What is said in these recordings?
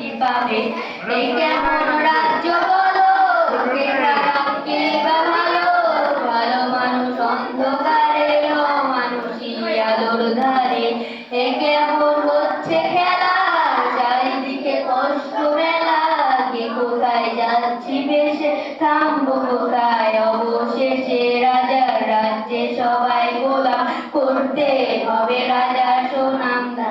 শাস্তি পাবে। এই কেমন রাজ্য বলো, কে খারাপ কে বা ভালো, ভালো মানুষ অন্ধকারে, অমানুষী আলোর ধারে। এ কেমন হচ্ছে খেলা, চারিদিকে কষ্ট মেলা, কে কোথায় যাচ্ছি ভেসে, থামবো কোথায় অবশেষে। রাজার রাজ্যে সবাই গোলাম, করতে হবে রাজার সুনাম, না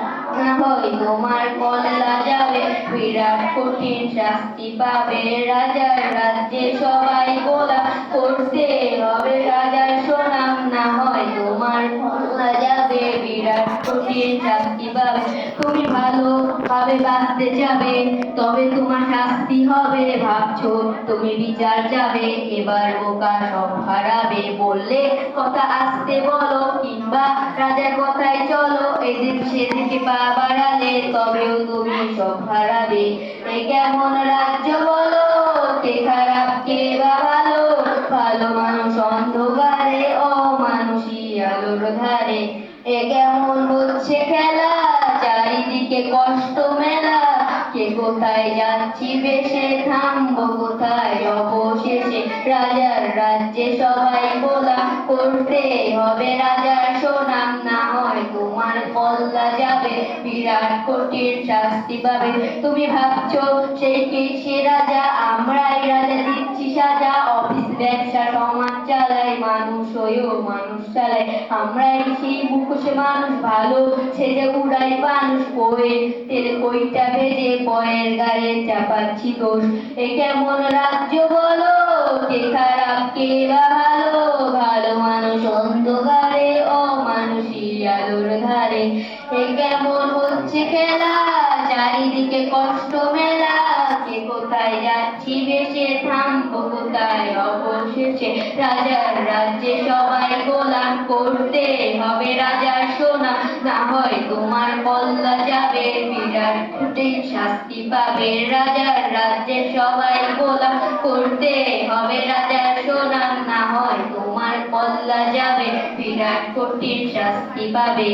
হয় তোমার কল্লা যাবে, বিরাট কঠিন শাস্তি পাবে। রাজার রাজ্যে সবাই গোলাম, করতে হবে রাজার সুনাম, না হয় তোমার কল্লা যাবে, বিরাট কঠিন শাস্তি পাবে। তুমি ভালো ভাবে বাঁচতে যাবে, তবে তোমার শাস্তি হবে, ভাবছো তুমি বিচার যাবে, এবার বোকা সব হারাবে। বললে কথা আসতে বলো, কিংবা রাজার কথায় চলো, এদিক সেদিকে পা বাড়ালে তবেও তুমি সব হারাবে। এ কেমন রাজ্য বলো, কে খারাপ কে বা ভালো, ভালো মানুষ অন্ধকারে, অমানুষী আলোর ধারে। এ কেমন হচ্ছে খেলা, চারিদিকে কষ্ট মেলা, কে কোথায় যাচ্ছি ভেসে, থামবো কোথায় অবশেষে। রাজার রাজ্যে সবাই গোলাম, করতে হবে রাজার সুনাম, না হয় তোমার কল্লা যাবে, বিরাট কঠিন শাস্তি পাবে। তুমি ভাবছো সেই কে সে রাজা, আমরাই রাজা দিচ্ছি সাজা, অফিস ব্যবসা সমাজ চালাই, মানুষ হয়েও মানুষ চালাই, আমরাই সেই মুখোশে মানুষ, ভালো সেজে উড়াই মানুষ, কই তেলে কইটা ভেজে পরের গায়ে চাপাচ্ছি দোষ। এ কেমন রাজ্য বলো, কে খারাপ কে বা ভালো, ভালো মানুষ অন্ধকারে, অমানুষী আলোর ধারে। এ কেমন হচ্ছে খেলা, চারিদিকে কষ্ট মেলা, কে কোথায় যাচ্ছি ভেসে, থামবো কোথায় অবশেষে। রাজার রাজ্যে সবাই গোলাম, করতে হবে রাজার সুনাম, না হয় তোমার কল্লা যাবে, বিরাট কঠিন শাস্তি পাবে। রাজার রাজ্যে সবাই গোলাম, করতে হবে রাজার সুনাম, না হয় তোমার কল্লা যাবে, বিরাট কঠিন শাস্তি পাবে।